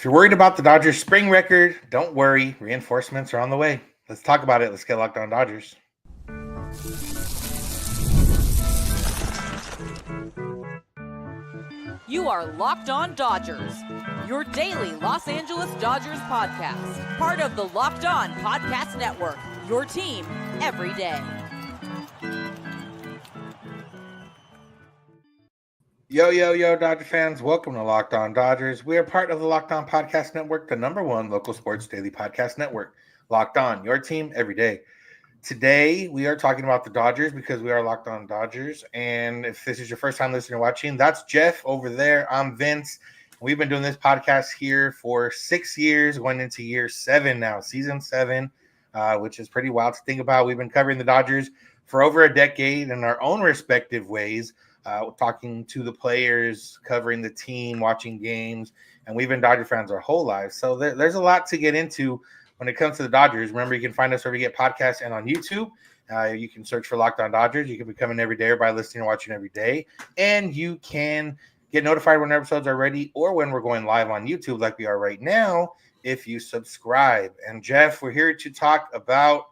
If you're worried about the Dodgers' spring record, don't worry. Reinforcements are on the way. Let's talk about it. Let's get Locked On Dodgers. You are Locked On Dodgers, your daily Los Angeles Dodgers podcast. Part of the Locked On Podcast Network, your team every day. Yo, Dodger fans. Welcome to Locked On Dodgers. We are part of the Locked On Podcast Network, the #1 local sports daily podcast network. Locked On, your team every day. Today, we are talking about the Dodgers because we are Locked On Dodgers. And if this is your first time listening or watching, that's Jeff over there. I'm Vince. We've been doing this podcast here for 6 years, going into year 7 now, season 7, which is pretty wild to think about. We've been covering the Dodgers for over a decade in our own respective ways, talking to the players, covering the team, watching games. And we've been Dodger fans our whole lives. So there's a lot to get into when it comes to the Dodgers. Remember, you can find us wherever you get podcasts and on YouTube. You can search for Locked On Dodgers. You can become an everydayer by listening and watching every day. And you can get notified when episodes are ready or when we're going live on YouTube like we are right now if you subscribe. And Jeff, we're here to talk about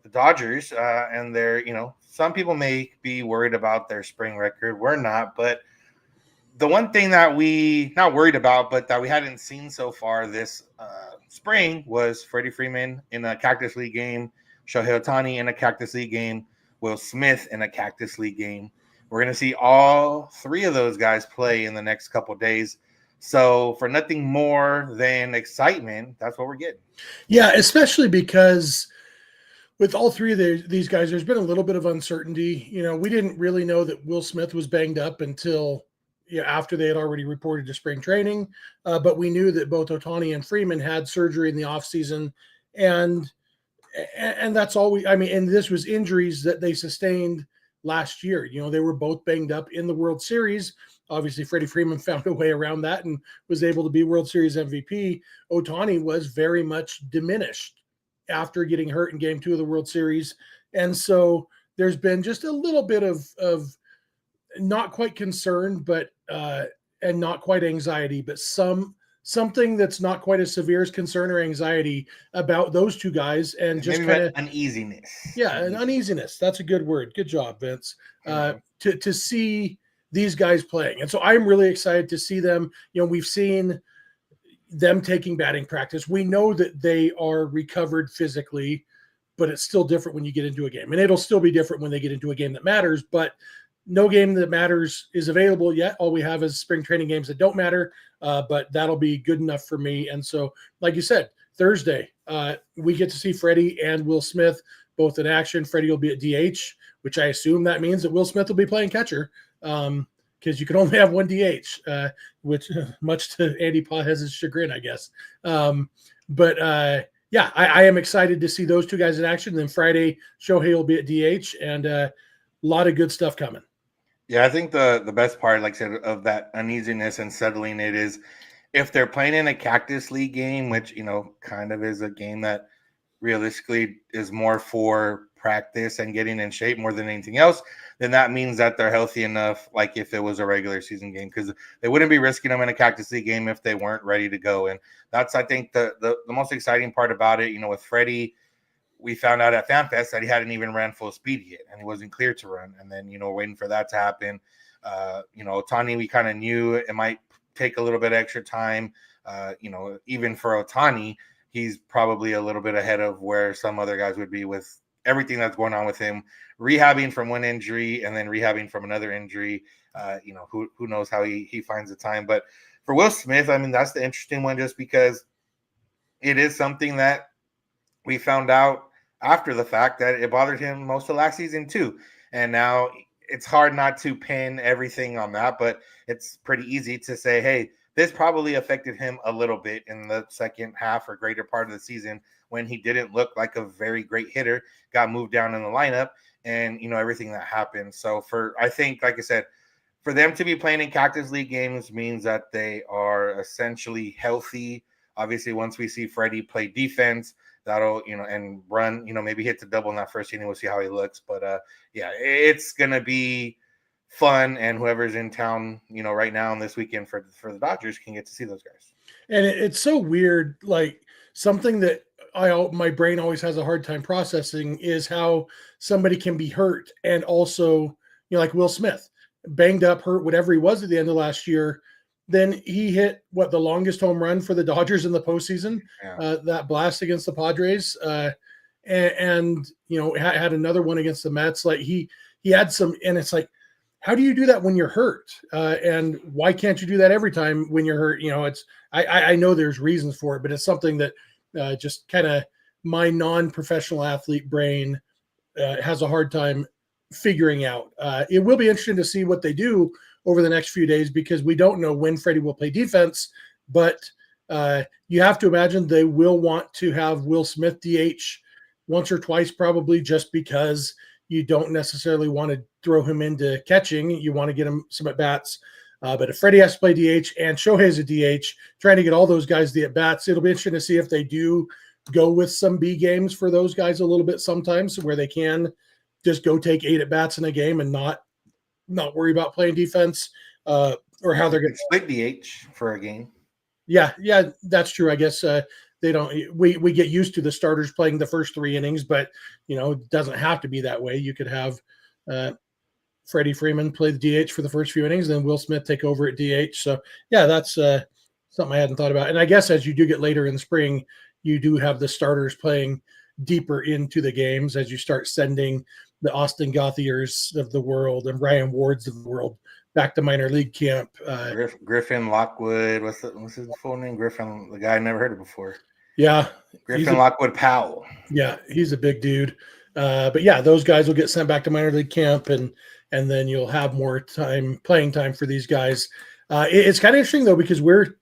the Dodgers and their, some people may be worried about their spring record. We're not, but the one thing that we not worried about, but that we hadn't seen so far this spring was Freddie Freeman in a Cactus League game, Shohei Ohtani in a Cactus League game, Will Smith in a Cactus League game. We're going to see all 3 of those guys play in the next couple days. So for nothing more than excitement, that's what we're getting. Yeah, especially because with all 3 of these guys, there's been a little bit of uncertainty. We didn't really know that Will Smith was banged up until after they had already reported to spring training. But we knew that both Ohtani and Freeman had surgery in the offseason. And that's all and this was injuries that they sustained last year. They were both banged up in the World Series. Obviously, Freddie Freeman found a way around that and was able to be World Series MVP. Ohtani was very much diminished after getting hurt in Game 2 of the World Series. And so there's been just a little bit of not quite concern, but and not quite anxiety, but something that's not quite as severe as concern or anxiety about those 2 guys, and just kind of uneasiness. Yeah, an uneasiness. That's a good word. Good job, Vince. To see these guys playing, and so I'm really excited to see them. We've seen them taking batting practice. We know that they are recovered physically, but it's still different when you get into a game, and it'll still be different when they get into a game that matters. But no game that matters is available yet. All we have is spring training games that don't matter, but that'll be good enough for me. And so, like you said, Thursday, we get to see Freddie and Will Smith both in action. Freddie will be at DH, which I assume that means that Will Smith will be playing catcher, because you can only have one DH, which much to Andy Pages' chagrin, I guess. But I am excited to see those 2 guys in action. Then Friday, Shohei will be at DH, and a lot of good stuff coming. Yeah, I think the best part, like I said, of that uneasiness and settling it is if they're playing in a Cactus League game, which, kind of is a game that realistically is more for practice and getting in shape more than anything else, then that means that they're healthy enough, like if it was a regular season game, because they wouldn't be risking them in a Cactus League game if they weren't ready to go. And that's, I think, the most exciting part about it. With Freddie, we found out at FanFest that he hadn't even ran full speed yet, and he wasn't clear to run. And then, waiting for that to happen. Ohtani, we kind of knew it might take a little bit extra time. Even for Ohtani, he's probably a little bit ahead of where some other guys would be with everything that's going on with him, rehabbing from one injury and then rehabbing from another injury. Who knows how he finds the time. But for Will Smith, that's the interesting one, just because it is something that we found out after the fact that it bothered him most of last season too. And now it's hard not to pin everything on that, but it's pretty easy to say, hey, this probably affected him a little bit in the second half or greater part of the season when he didn't look like a very great hitter, got moved down in the lineup, and, everything that happened. So I think, like I said, for them to be playing in Cactus League games means that they are essentially healthy. Obviously, once we see Freddie play defense, that'll, and run, maybe hit the double in that first inning. We'll see how he looks. But, it's going to be fun. And whoever's in town, right now and this weekend for the Dodgers can get to see those guys. And it's so weird. Like something that my brain always has a hard time processing is how somebody can be hurt and also, like Will Smith, banged up, hurt, whatever he was at the end of last year. Then he hit the longest home run for the Dodgers in the postseason, Yeah. that blast against the Padres, and had another one against the Mets. Like he had some, and it's like, how do you do that when you're hurt? And why can't you do that every time when you're hurt? I know there's reasons for it, but it's something that just kind of my non-professional athlete brain has a hard time figuring out. It will be interesting to see what they do over the next few days because we don't know when Freddie will play defense, but you have to imagine they will want to have Will Smith DH once or twice, probably just because you don't necessarily want to throw him into catching. You want to get him some at-bats. But if Freddie has to play DH and Shohei's a DH, trying to get all those guys the at-bats, it'll be interesting to see if they do go with some B games for those guys a little bit sometimes where they can just go take 8 at-bats in a game and not worry about playing defense or how they're going to split DH for a game. Yeah, that's true. I guess they don't. We get used to the starters playing the first 3 innings, but it doesn't have to be that way. You could have Freddie Freeman play the DH for the first few innings, then Will Smith take over at DH. So yeah, that's something I hadn't thought about. And I guess as you do get later in the spring, you do have the starters playing deeper into the games as you start sending the Austin Gothiers of the world and Ryan Wards of the world back to minor league camp. Griffin Lockwood. What's his full name? Griffin, the guy I never heard of before. Yeah. Griffin Lockwood Powell. Yeah, he's a big dude. But yeah, those guys will get sent back to minor league camp and then you'll have more playing time for these guys. It's kind of interesting though, because we're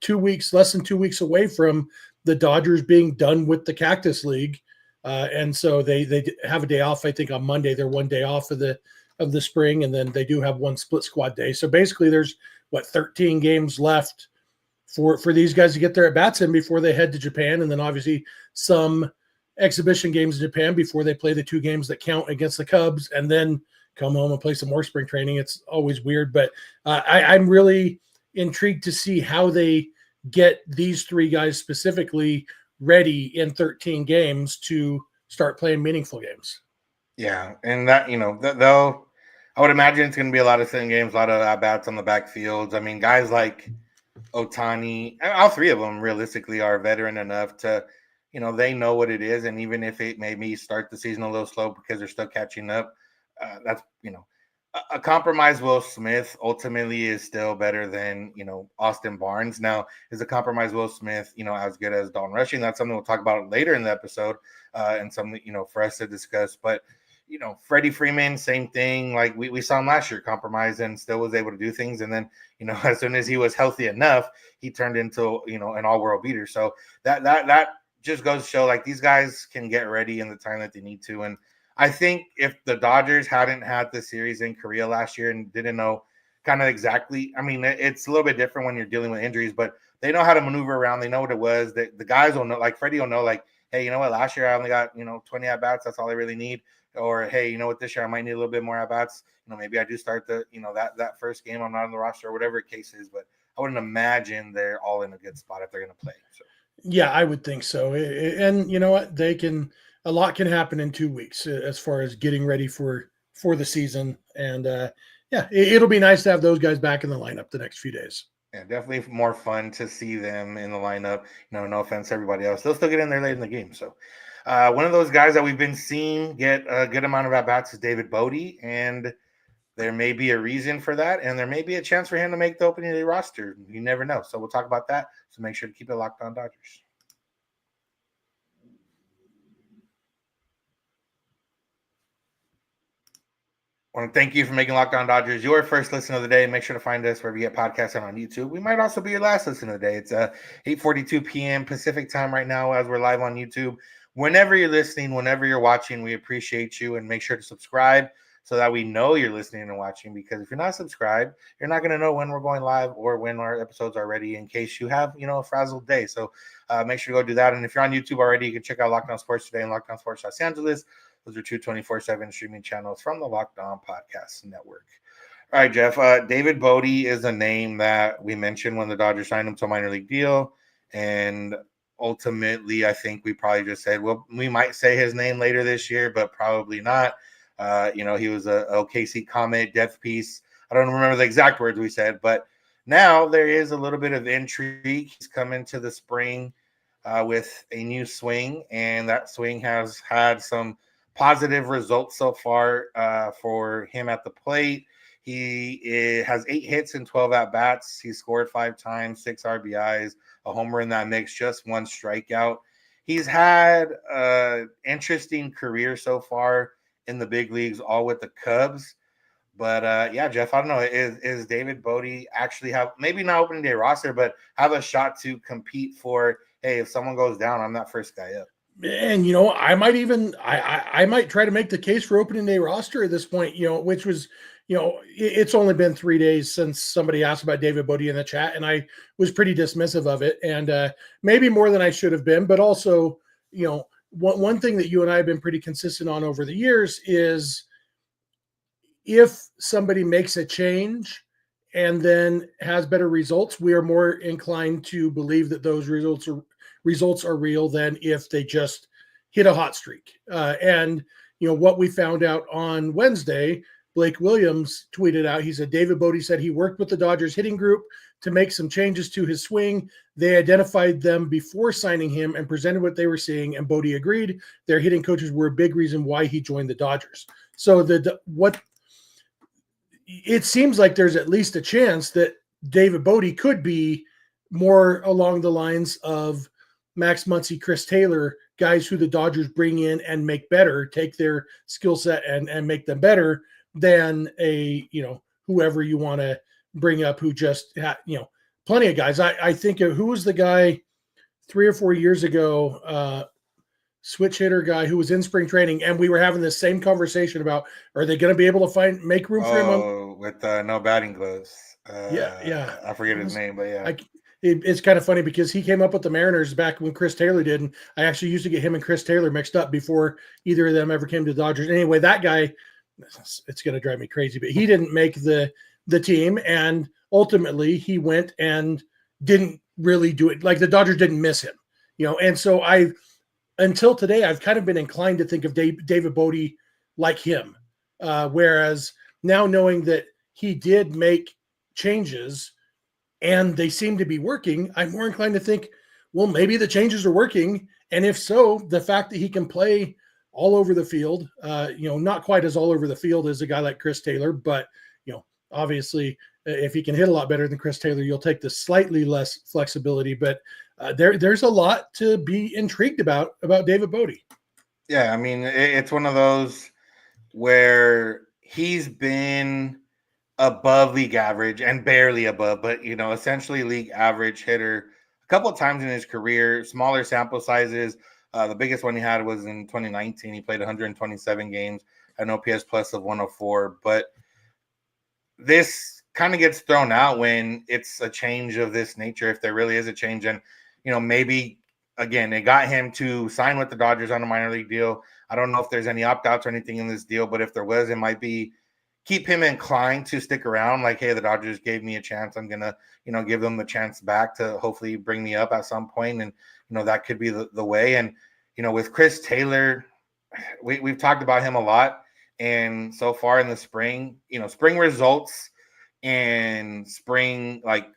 less than 2 weeks away from the Dodgers being done with the Cactus League. And so they have a day off. I think on Monday, they're 1 day off of the spring, and then they do have 1 split squad day. So basically there's 13 games left for these guys to get their at-bats in before they head to Japan. And then obviously some exhibition games in Japan before they play the 2 games that count against the Cubs and then come home and play some more spring training. It's always weird, but I'm really intrigued to see how they get these 3 guys specifically ready in 13 games to start playing meaningful games. Yeah, and that they'll. I would imagine it's going to be a lot of sitting games, a lot of at-bats on the backfields. I mean, guys like Ohtani, all 3 of them realistically are veteran enough to, they know what it is. And even if it maybe start the season a little slow because they're still catching up, that's, a compromised Will Smith ultimately is still better than, Austin Barnes. Now, is a compromised Will Smith, as good as Dalton Rushing? That's something we'll talk about later in the episode and something, for us to discuss. But, Freddie Freeman, same thing. Like we saw him last year, compromised and still was able to do things. And then, as soon as he was healthy enough, he turned into, an all-world beater. So that just goes to show like these guys can get ready in the time that they need to. And I think if the Dodgers hadn't had the series in Korea last year and didn't know kind of exactly, I mean, it's a little bit different when you're dealing with injuries, but they know how to maneuver around. They know what it was. The guys will know, like Freddie will know, like, hey, you know what, last year I only got, 20 at-bats. That's all I really need. Or, hey, you know what, this year I might need a little bit more at-bats. Maybe I do start that first game I'm not on the roster or whatever the case is. But I wouldn't imagine they're all in a good spot if they're going to play. So. Yeah, I would think so. And you know what? A lot can happen in 2 weeks as far as getting ready for the season. And it'll be nice to have those guys back in the lineup the next few days. Yeah, definitely more fun to see them in the lineup. No offense to everybody else. They'll still get in there late in the game. So one of those guys that we've been seeing get a good amount of at-bats is David Bote, and there may be a reason for that, and there may be a chance for him to make the opening day roster. You never know. So we'll talk about that. So make sure to keep it locked on Dodgers. I want to thank you for making Locked On Dodgers your first listen of the day. Make sure to find us wherever you get podcasts on YouTube. We might also be your last listen of the day. It's 8:42 p.m. Pacific time right now as we're live on YouTube. Whenever you're listening, whenever you're watching, we appreciate you, and make sure to subscribe so that we know you're listening and watching, because if you're not subscribed, you're not going to know when we're going live or when our episodes are ready in case you have, a frazzled day. So make sure to go do that. And if you're on YouTube already, you can check out Locked On Sports Today and Locked On Sports Los Angeles. Those are 2 24/7 streaming channels from the Locked On Podcast Network. All right, Jeff. David Bote is a name that we mentioned when the Dodgers signed him to a minor league deal. And ultimately, I think we probably just said, well, we might say his name later this year, but probably not. He was a OKC comment, death piece. I don't remember the exact words we said, but now there is a little bit of intrigue. He's come into the spring with a new swing, and that swing has had some positive results so far for him at the plate. He has 8 hits and 12 at-bats. He scored 5 times, 6 RBIs, a homer in that mix, just 1 strikeout. He's had an interesting career so far in the big leagues, all with the Cubs. But yeah, Jeff, I don't know. Is David Bote actually have, maybe not opening day roster, but have a shot to compete for, hey, if someone goes down, I'm that first guy up? And I might even I might try to make the case for opening day roster at this point, which was, it's only been 3 days since somebody asked about David Bote in the chat, and I was pretty dismissive of it, and maybe more than I should have been. But also, one thing that you and I have been pretty consistent on over the years is if somebody makes a change and then has better results, we are more inclined to believe that those results are real than if they just hit a hot streak. And what we found out on Wednesday, Blake Williams tweeted out, he said, David Bote said he worked with the Dodgers hitting group to make some changes to his swing. They identified them before signing him and presented what they were seeing, and Bote agreed. Their hitting coaches were a big reason why he joined the Dodgers. So it seems like there's at least a chance that David Bote could be more along the lines of Max Muncy, Chris Taylor, guys who the Dodgers bring in and make better, take their skill set and make them better than whoever you want to bring up who just had, plenty of guys. I think who was the guy 3 or 4 years ago, switch hitter guy who was in spring training, and we were having this same conversation about, are they going to be able to make room for him with no batting gloves? Yeah. I forget his name, but yeah. It's kind of funny because he came up with the Mariners back when Chris Taylor did, and I actually used to get him and Chris Taylor mixed up before either of them ever came to the Dodgers. Anyway, that guy, it's going to drive me crazy, but he didn't make the team, and ultimately he went and didn't really do it. Like, the Dodgers didn't miss him, and so until today, I've kind of been inclined to think of David Bote like him, whereas now knowing that he did make changes and they seem to be working, I'm more inclined to think, well, maybe the changes are working. And if so, the fact that he can play all over the field, not quite as all over the field as a guy like Chris Taylor, but, obviously if he can hit a lot better than Chris Taylor, you'll take the slightly less flexibility. But there's a lot to be intrigued about David Bote. Yeah, I mean, it's one of those where he's been above league average and barely above, but essentially league average hitter a couple of times in his career, smaller sample sizes. The biggest one he had was in 2019. He played 127 games, an OPS plus of 104. But this kind of gets thrown out when it's a change of this nature, if there really is a change. And, maybe, again, they got him to sign with the Dodgers on a minor league deal. I don't know if there's any opt-outs or anything in this deal, but if there was, it might be keep him inclined to stick around. Like, hey, the Dodgers gave me a chance. I'm going to, give them the chance back to hopefully bring me up at some point. And, that could be the way. And, with Chris Taylor, we've talked about him a lot. And so far in the spring, spring results and spring, like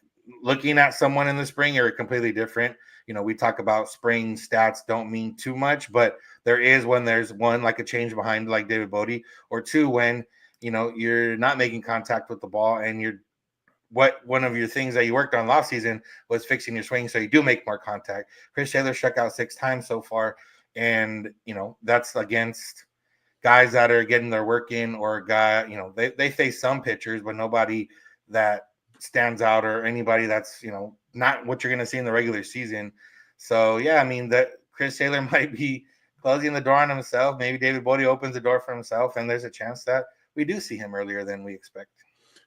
looking at someone in the spring are completely different. We talk about spring stats don't mean too much, but there is when there's one, like a change behind like David Bote, or two, when, you're not making contact with the ball and one of your things that you worked on last season was fixing your swing so you do make more contact. Chris Taylor struck out 6 times so far, and that's against guys that are getting their work in, or they face some pitchers, but nobody that stands out, or anybody that's not what you're going to see in the regular season. So yeah, I mean, that Chris Taylor might be closing the door on himself. Maybe David Bote opens the door for himself, and there's a chance that we do see him earlier than we expect.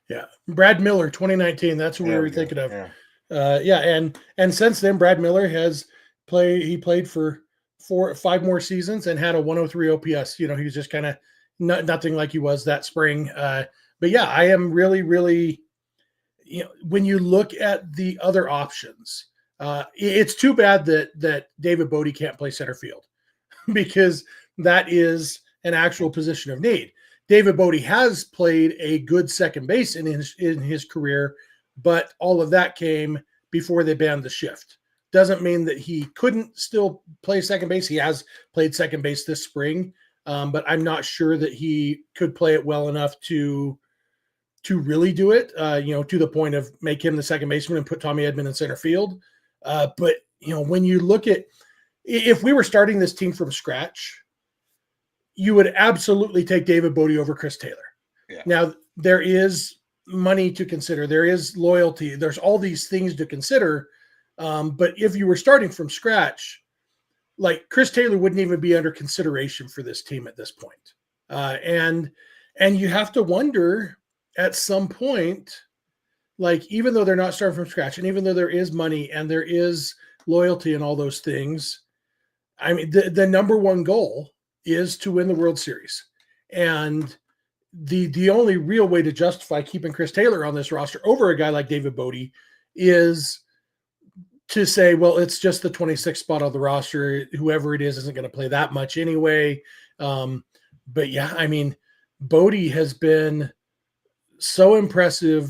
Yeah. Brad Miller, 2019. That's who we were thinking of. Yeah. And since then, Brad Miller he played for 4 or 5 more seasons and had a 103 OPS. He was just kind of nothing like he was that spring. But yeah, I am really, really, when you look at the other options, It's too bad that David Bote can't play center field because that is an actual position of need. David Bote has played a good second base in his career, but all of that came before they banned the shift. Doesn't mean that he couldn't still play second base. He has played second base this spring, but I'm not sure that he could play it well enough to really do it, to the point of make him the second baseman and put Tommy Edman in center field. But, when you look at, if we were starting this team from scratch, you would absolutely take David Bote over Chris Taylor. Yeah. Now, there is money to consider. There is loyalty. There's all these things to consider. But if you were starting from scratch, like Chris Taylor wouldn't even be under consideration for this team at this point. And you have to wonder at some point, like, even though they're not starting from scratch and even though there is money and there is loyalty and all those things, I mean, the number one goal is to win the World Series. And the only real way to justify keeping Chris Taylor on this roster over a guy like David Bote is to say, well, it's just the 26th spot on the roster. Whoever it is isn't going to play that much anyway. But yeah, I mean, Bote has been so impressive,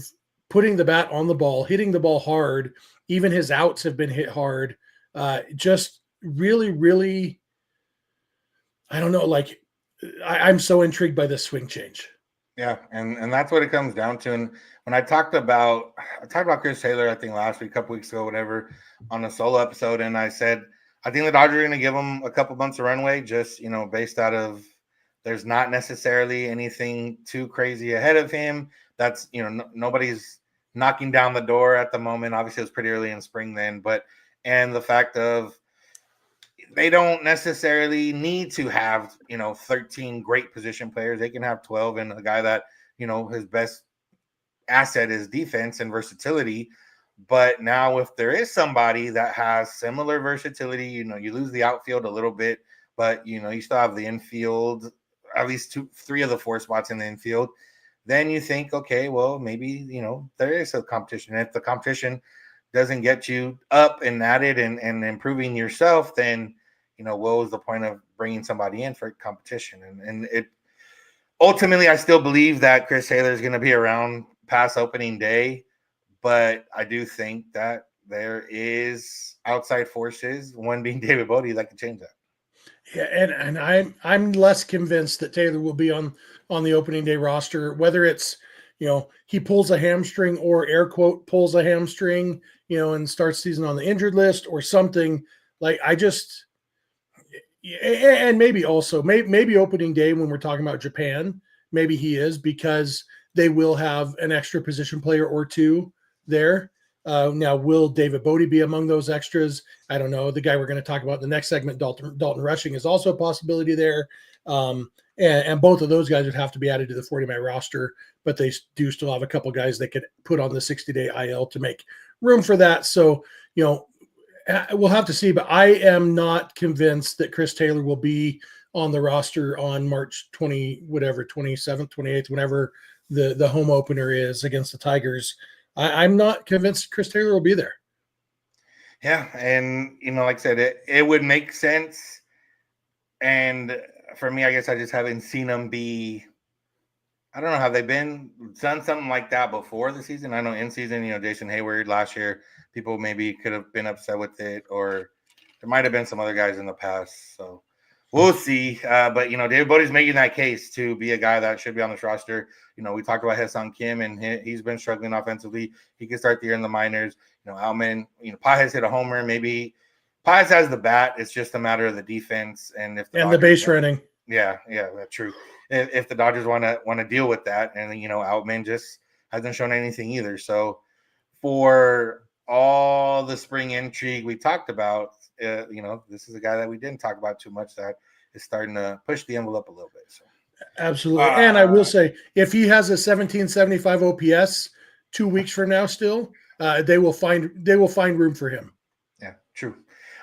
putting the bat on the ball, hitting the ball hard. Even his outs have been hit hard. Just really, really, I don't know. Like, I'm so intrigued by this swing change. Yeah, and that's what it comes down to. And when I talked about Chris Taylor, I think last week, a couple weeks ago, whatever, on a solo episode, and I said I think the Dodgers are going to give him a couple months of runway, just based out of there's not necessarily anything too crazy ahead of him. That's nobody's knocking down the door at the moment. Obviously, it was pretty early in spring then, and the fact of they don't necessarily need to have 13 great position players. They can have 12, and a guy that his best asset is defense and versatility. But now if there is somebody that has similar versatility, you lose the outfield a little bit, but you still have the infield, at least 2-3 of the 4 spots in the infield. Then you think, okay, well, maybe there is a competition. And if the competition doesn't get you up and at it and improving yourself, then what was the point of bringing somebody in for competition? And it ultimately, I still believe that Chris Taylor is going to be around past opening day, but I do think that there is outside forces, one being David Bote, that could change that. Yeah, and I'm less convinced that Taylor will be on the opening day roster, whether it's he pulls a hamstring or air quote pulls a hamstring, and starts season on the injured list or something. Like, and maybe also maybe opening day when we're talking about Japan, maybe he is, because they will have an extra position player or two there. Now, will David Bote be among those extras? I don't know. The guy we're going to talk about in the next segment, Dalton Rushing, is also a possibility there. And both of those guys would have to be added to the 40-man roster, but they do still have a couple guys they could put on the 60-day IL to make room for that. So, we'll have to see, but I am not convinced that Chris Taylor will be on the roster on March 27th, 28th, whenever the home opener is against the Tigers. I'm not convinced Chris Taylor will be there. Yeah, and like I said, it would make sense. And for me, I guess I just haven't seen them be. I don't know, have they done something like that before the season? I know in season, Jason Hayward last year, people maybe could have been upset with it, or there might have been some other guys in the past. So we'll see. But David Bote's making that case to be a guy that should be on this roster. We talked about Hae-Sung Kim, and he's been struggling offensively. He could start the year in the minors. Alman, Pages hit a homer. Maybe Pages has the bat. It's just a matter of the defense and the base running. Yeah, that's true. If the Dodgers want to deal with that, and Outman just hasn't shown anything either. So for all the spring intrigue we talked about, this is a guy that we didn't talk about too much that is starting to push the envelope a little bit. So absolutely, and I will say, if he has a 1775 OPS 2 weeks from now, still they will find room for him. Yeah, true.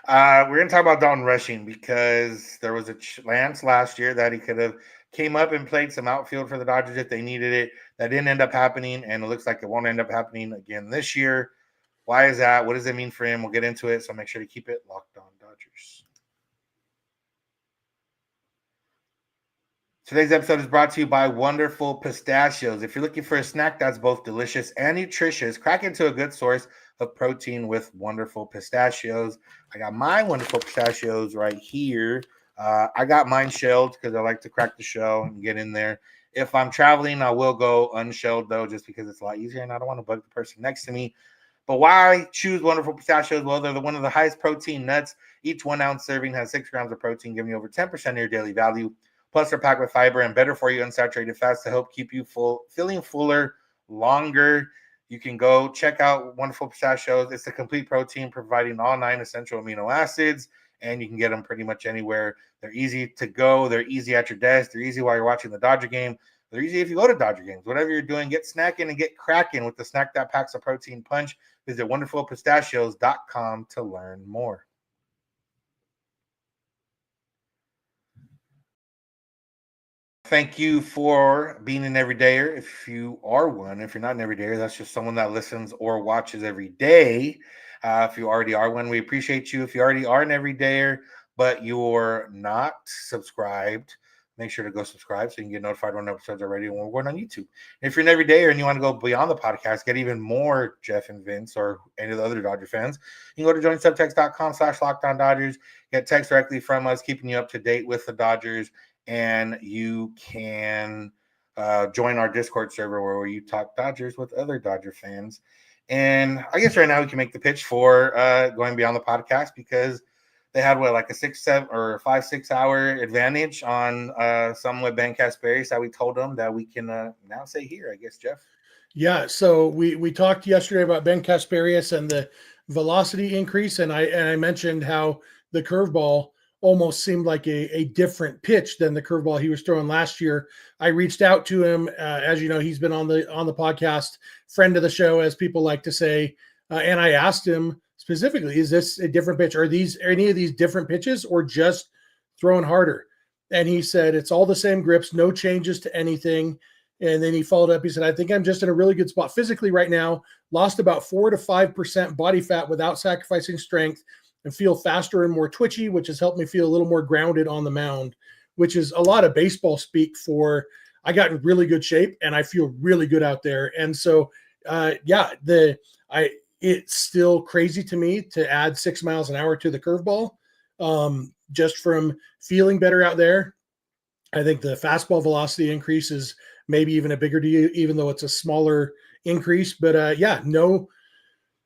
We're going to talk about Dalton Rushing, because there was a chance last year that he could have came up and played some outfield for the Dodgers if they needed it. That didn't end up happening, and it looks like it won't end up happening again this year. Why is that? What does it mean for him? We'll get into it. So make sure to keep it locked on Dodgers. Today's episode is brought to you by Wonderful Pistachios. If you're looking for a snack that's both delicious and nutritious, crack into a good source of protein with Wonderful Pistachios. I got my Wonderful Pistachios right here. I got mine shelled because I like to crack the shell and get in there. If I'm traveling, I will go unshelled, though, just because it's a lot easier and I don't want to bug the person next to me. But why choose Wonderful Pistachios? Well, they're one of the highest protein nuts. Each 1 ounce serving has 6 grams of protein, giving you over 10% of your daily value. Plus, they're packed with fiber and better for you unsaturated fats to help keep you feeling fuller longer. You can go check out Wonderful Pistachios. It's a complete protein providing all 9 essential amino acids, and you can get them pretty much anywhere. They're easy to go. They're easy at your desk. They're easy while you're watching the Dodger game. They're easy if you go to Dodger games. Whatever you're doing, get snacking and get cracking with the snack that packs a protein punch. Visit wonderfulpistachios.com to learn more. Thank you for being an everydayer. If you are one, if you're not an everydayer, that's just someone that listens or watches every day. If you already are one, we appreciate you. If you already are an everydayer, but you're not subscribed, make sure to go subscribe so you can get notified when episodes are ready and when we're going on YouTube. And if you're an everydayer and you want to go beyond the podcast, get even more Jeff and Vince or any of the other Dodger fans, you can go to joinsubtext.com/LockedOnDodgers, get text directly from us, keeping you up to date with the Dodgers. And you can join our Discord server where we talk Dodgers with other Dodger fans. And I guess right now we can make the pitch for going beyond the podcast because they had like a 5-6 hour advantage on some with Ben Casparius that we told them that we can now say here, I guess, Jeff. Yeah, so we talked yesterday about Ben Casparius and the velocity increase, and I mentioned how the curveball almost seemed like a different pitch than the curveball he was throwing last year. I reached out to him. As you know, he's been on the podcast, friend of the show, as people like to say. And I asked him specifically, is this a different pitch? Are any of these different pitches or just throwing harder? And he said, it's all the same grips, no changes to anything. And then he followed up. He said, I think I'm just in a really good spot physically right now. Lost about 4 to 5% body fat without sacrificing strength, and feel faster and more twitchy, which has helped me feel a little more grounded on the mound, which is a lot of baseball speak for I got in really good shape and I feel really good out there. And so, it's still crazy to me to add 6 miles an hour to the curveball, just from feeling better out there. I think the fastball velocity increase is maybe even a bigger deal, even though it's a smaller increase. But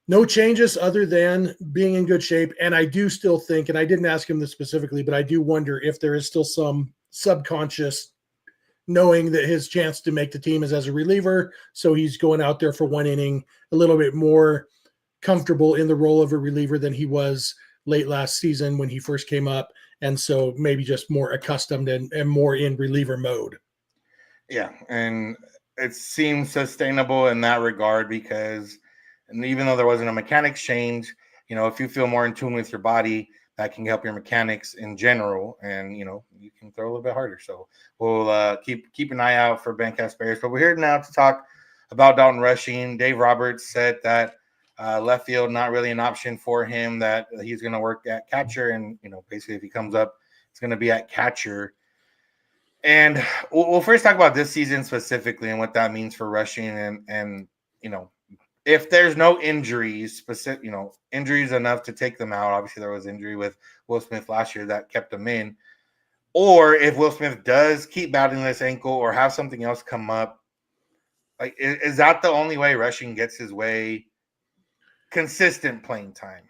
no changes other than being in good shape. And I do still think, and I didn't ask him this specifically, but I do wonder if there is still some subconscious knowing that his chance to make the team is as a reliever. So he's going out there for 1 inning, a little bit more comfortable in the role of a reliever than he was late last season when he first came up. And so maybe just more accustomed and more in reliever mode. Yeah. And it seems sustainable in that regard because and even though there wasn't a mechanics change, if you feel more in tune with your body, that can help your mechanics in general. And, you can throw a little bit harder. So we'll keep an eye out for Ben Casparius. But we're here now to talk about Dalton Rushing. Dave Roberts said that left field, not really an option for him, that he's going to work at catcher. And, basically if he comes up, it's going to be at catcher. And we'll first talk about this season specifically and what that means for Rushing and if there's no injuries, injuries enough to take them out. Obviously, there was injury with Will Smith last year that kept them in. Or if Will Smith does keep battling this ankle or have something else come up, like is that the only way Rushing gets his way consistent playing time?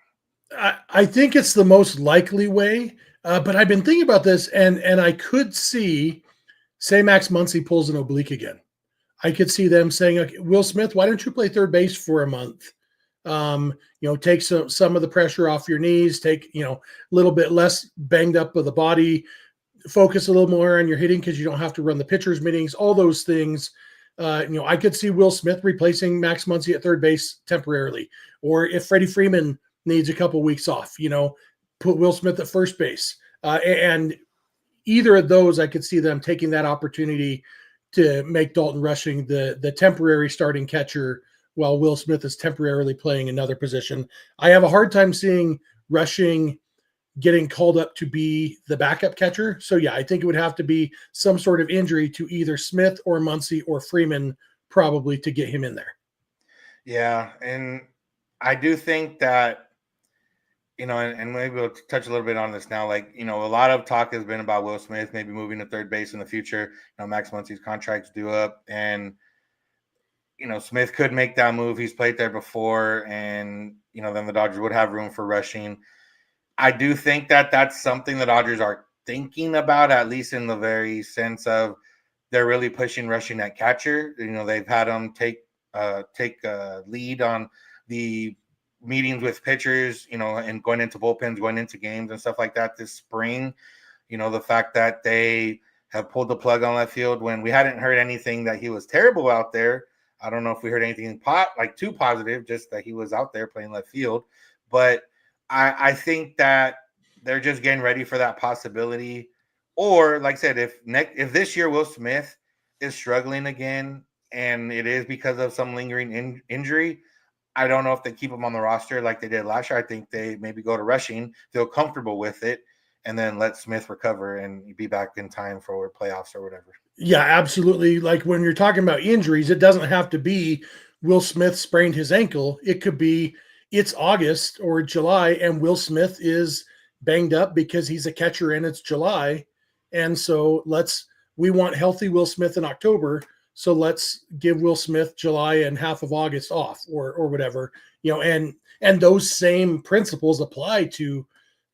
I think it's the most likely way. But I've been thinking about this, and I could see, say Max Muncy pulls an oblique again. I could see them saying, okay, Will Smith, why don't you play third base for a month? Take some of the pressure off your knees, take, a little bit less banged up of the body, focus a little more on your hitting because you don't have to run the pitchers meetings, all those things. I could see Will Smith replacing Max Muncy at third base temporarily. Or if Freddie Freeman needs a couple weeks off, put Will Smith at first base. And either of those, I could see them taking that opportunity to make Dalton Rushing the temporary starting catcher while Will Smith is temporarily playing another position. I have a hard time seeing Rushing getting called up to be the backup catcher. So yeah, I think it would have to be some sort of injury to either Smith or Muncy or Freeman probably to get him in there. Yeah, and I do think that, and maybe we'll touch a little bit on this now. Like, a lot of talk has been about Will Smith maybe moving to third base in the future. Max Muncy's contract's due up, and Smith could make that move. He's played there before, and then the Dodgers would have room for Rushing. I do think that that's something the Dodgers are thinking about, at least in the very sense of they're really pushing Rushing at catcher. They've had him take a lead on the meetings with pitchers, and going into bullpens, going into games and stuff like that this spring. The fact that they have pulled the plug on left field when we hadn't heard anything that he was terrible out there. I don't know if we heard anything too positive, just that he was out there playing left field. But I think that they're just getting ready for that possibility. Or, like I said, if this year Will Smith is struggling again, and it is because of some lingering injury, I don't know if they keep him on the roster like they did last year. I think they maybe go to Rushing, feel comfortable with it, and then let Smith recover and be back in time for playoffs or whatever. Yeah, absolutely. Like when you're talking about injuries, it doesn't have to be Will Smith sprained his ankle. It could be it's August or July and Will Smith is banged up because he's a catcher and it's July. And so we want healthy Will Smith in October. So let's give Will Smith July and half of August off or whatever, and those same principles apply to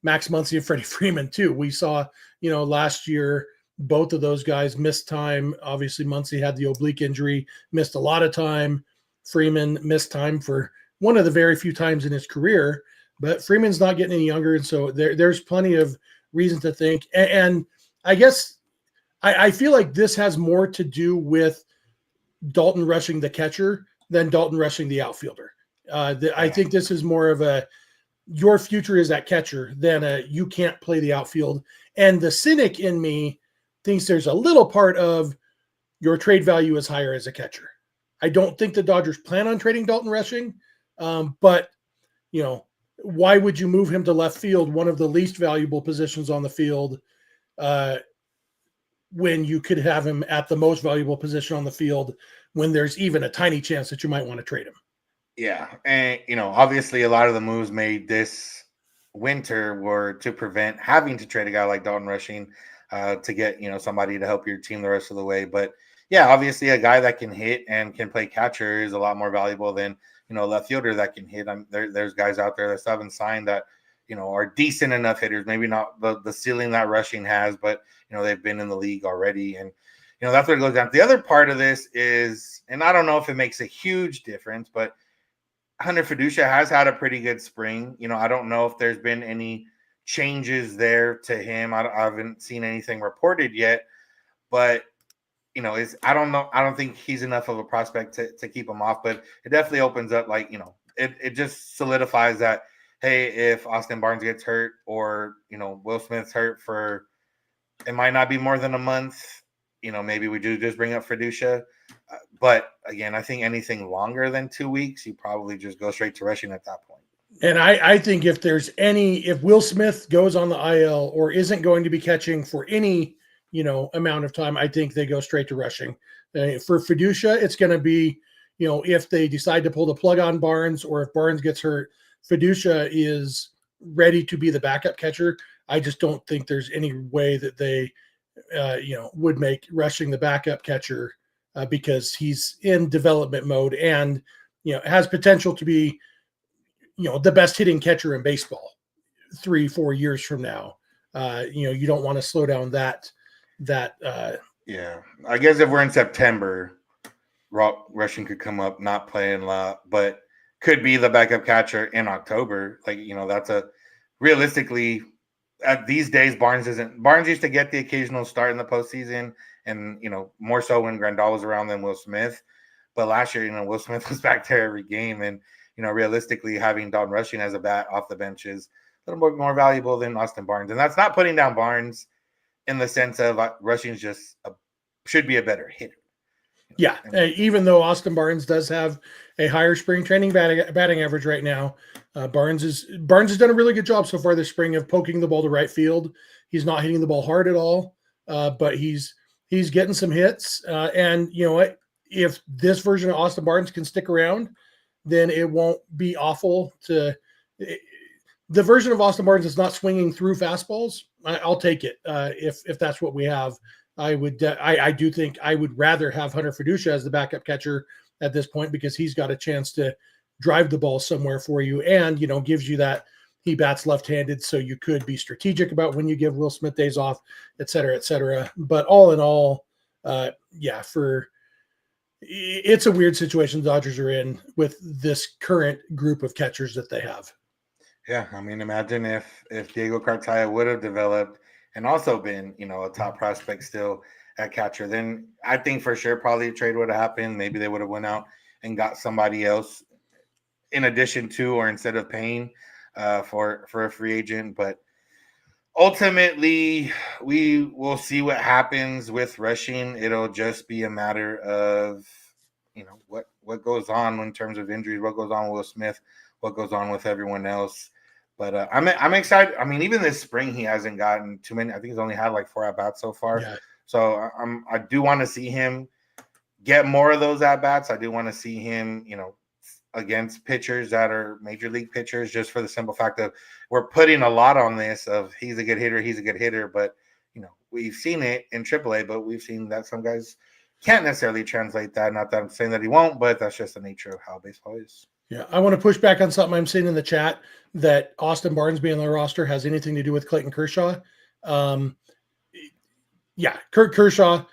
Max Muncy and Freddie Freeman too. We saw, last year, both of those guys missed time. Obviously, Muncy had the oblique injury, missed a lot of time. Freeman missed time for one of the very few times in his career, but Freeman's not getting any younger. And so there's plenty of reason to think. And I guess I feel like this has more to do with Dalton Rushing the catcher than Dalton Rushing the outfielder. I think this is more of your future is at catcher than you can't play the outfield. And the cynic in me thinks there's a little part of your trade value is higher as a catcher. I don't think the Dodgers plan on trading Dalton Rushing, but why would you move him to left field, one of the least valuable positions on the field, when you could have him at the most valuable position on the field when there's even a tiny chance that you might want to trade him? Yeah. And, obviously a lot of the moves made this winter were to prevent having to trade a guy like Dalton Rushing to get, somebody to help your team the rest of the way. But yeah, obviously a guy that can hit and can play catcher is a lot more valuable than, a left fielder that can hit. There's guys out there that still haven't signed that, are decent enough hitters, maybe not the ceiling that Rushing has, but, they've been in the league already. And, that's what it goes down. The other part of this is, and I don't know if it makes a huge difference, but Hunter Fiducia has had a pretty good spring. I don't know if there's been any changes there to him. I haven't seen anything reported yet, but I don't know. I don't think he's enough of a prospect to keep him off, but it definitely opens up it just solidifies that, hey, if Austin Barnes gets hurt or, Will Smith's hurt it might not be more than a month, maybe we do just bring up Fiducia. But again, I think anything longer than 2 weeks, you probably just go straight to Rushing at that point. And I think if Will Smith goes on the IL or isn't going to be catching for any, amount of time, I think they go straight to Rushing. For Fiducia, it's going to be, if they decide to pull the plug on Barnes or if Barnes gets hurt, Fiducia is ready to be the backup catcher. I just don't think there's any way that they, would make Rushing the backup catcher because he's in development mode and, has potential to be, the best hitting catcher in baseball 3-4 years from now. You don't want to slow down that. Yeah, I guess if we're in September, Rushing could come up not playing a lot, but could be the backup catcher in October. That's realistically at these days, Barnes used to get the occasional start in the postseason and, more so when Grandal was around than Will Smith. But last year, Will Smith was back there every game. And, realistically having Dalton Rushing as a bat off the bench is a little bit more valuable than Austin Barnes. And that's not putting down Barnes in the sense of Rushing's just should be a better hitter. Yeah, even though Austin Barnes does have a higher spring training batting average right now, Barnes has done a really good job so far this spring of poking the ball to right field. He's not hitting the ball hard at all, but he's getting some hits. And you know what? If this version of Austin Barnes can stick around, then it won't be awful to. The version of Austin Barnes is not swinging through fastballs. I'll take it if that's what we have. I do think I would rather have Hunter Fiducia as the backup catcher at this point because he's got a chance to drive the ball somewhere for you and, gives you that he bats left-handed. So you could be strategic about when you give Will Smith days off, et cetera, et cetera. But all in all, it's a weird situation the Dodgers are in with this current group of catchers that they have. Yeah. I mean, imagine if Diego Cartaya would have developed and also been, a top prospect still at catcher, then I think for sure probably a trade would have happened. Maybe they would have went out and got somebody else in addition to or instead of paying for a free agent. But ultimately, we will see what happens with Rushing. It'll just be a matter of, what goes on in terms of injuries, what goes on with Will Smith, what goes on with everyone else. But I'm excited. I mean, even this spring, he hasn't gotten too many. I think he's only had like 4 at-bats so far. Yeah. So I do want to see him get more of those at-bats. I do want to see him, against pitchers that are major league pitchers, just for the simple fact of we're putting a lot on this of he's a good hitter. But, we've seen it in AAA, but we've seen that some guys can't necessarily translate that. Not that I'm saying that he won't, but that's just the nature of how baseball is. Yeah, I want to push back on something I'm seeing in the chat that Austin Barnes being on the roster has anything to do with Clayton Kershaw. Kershaw.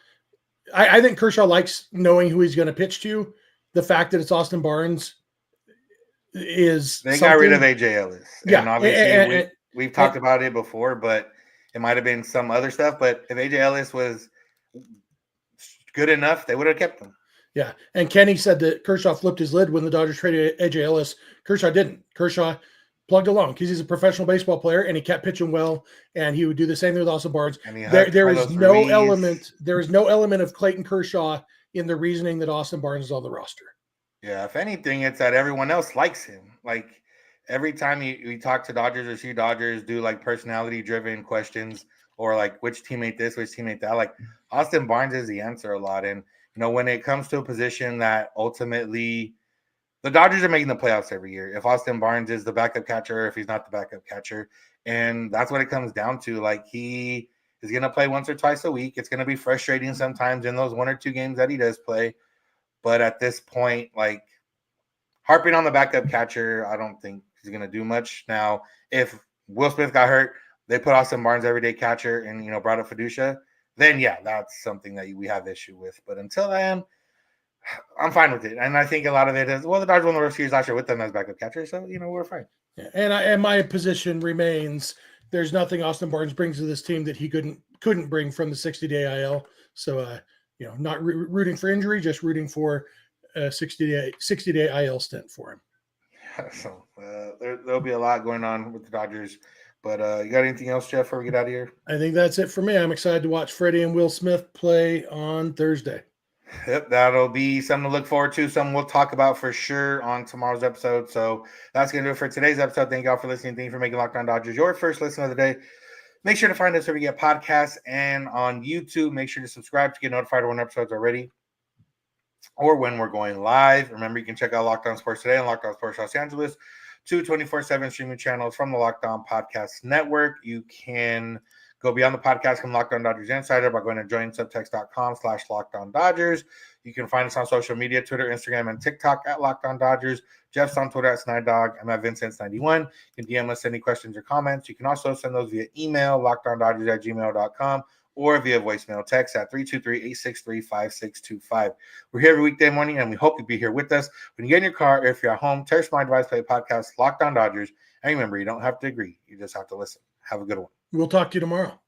I think Kershaw likes knowing who he's going to pitch to. The fact that it's Austin Barnes is they got rid of AJ Ellis. Yeah, and obviously we've talked about it before, but it might have been some other stuff. But if AJ Ellis was good enough, they would have kept him. Yeah, and Kenny said that Kershaw flipped his lid when the Dodgers traded AJ Ellis. Kershaw didn't. Kershaw plugged along because he's a professional baseball player and he kept pitching well, and he would do the same thing with Austin Barnes. There is no element of Clayton Kershaw in the reasoning that Austin Barnes is on the roster. Yeah, if anything, it's that everyone else likes him. Like every time you talk to Dodgers or see Dodgers do like personality-driven questions or like which teammate this, which teammate that, like Austin Barnes is the answer a lot. And when it comes to a position that ultimately the Dodgers are making the playoffs every year, if Austin Barnes is the backup catcher, if he's not the backup catcher, and that's what it comes down to. Like he is going to play once or twice a week. It's going to be frustrating sometimes in those 1 or 2 games that he does play. But at this point, like harping on the backup catcher, I don't think he's going to do much. Now, if Will Smith got hurt, they put Austin Barnes everyday catcher and, brought up Fiducia, then yeah, that's something that we have issue with. But until then, I'm fine with it. And I think a lot of it is, well, the Dodgers won the World Series last year with them as backup catcher. So, we're fine. Yeah. And my position remains, there's nothing Austin Barnes brings to this team that he couldn't bring from the 60-day IL. So, not rooting for injury, just rooting for a 60-day IL stint for him. So there'll be a lot going on with the Dodgers. But you got anything else, Jeff, before we get out of here? I think that's it for me. I'm excited to watch Freddie and Will Smith play on Thursday. Yep, that'll be something to look forward to, something we'll talk about for sure on tomorrow's episode. So that's going to do it for today's episode. Thank you all for listening. Thank you for making Locked On Dodgers your first listen of the day. Make sure to find us where we get podcasts and on YouTube. Make sure to subscribe to get notified when episodes are ready or when we're going live. Remember, you can check out Locked On Sports Today and Locked On Sports Los Angeles, 2 24/7 streaming channels from the Locked On Podcast Network. You can go beyond the podcast and Locked On Dodgers Insider by going to joinsubtext.com/LockedOnDodgers. You can find us on social media, Twitter, Instagram, and TikTok at Locked On Dodgers. Jeff's on Twitter at Snider. I'm at Vincent91. You can DM us any questions or comments. You can also send those via email, lockedondodgers@gmail.com, or via voicemail text at 323-863-5625. We're here every weekday morning, and we hope you'll be here with us. When you get in your car, or if you're at home, text my device, play podcast, Locked On Dodgers. And remember, you don't have to agree. You just have to listen. Have a good one. We'll talk to you tomorrow.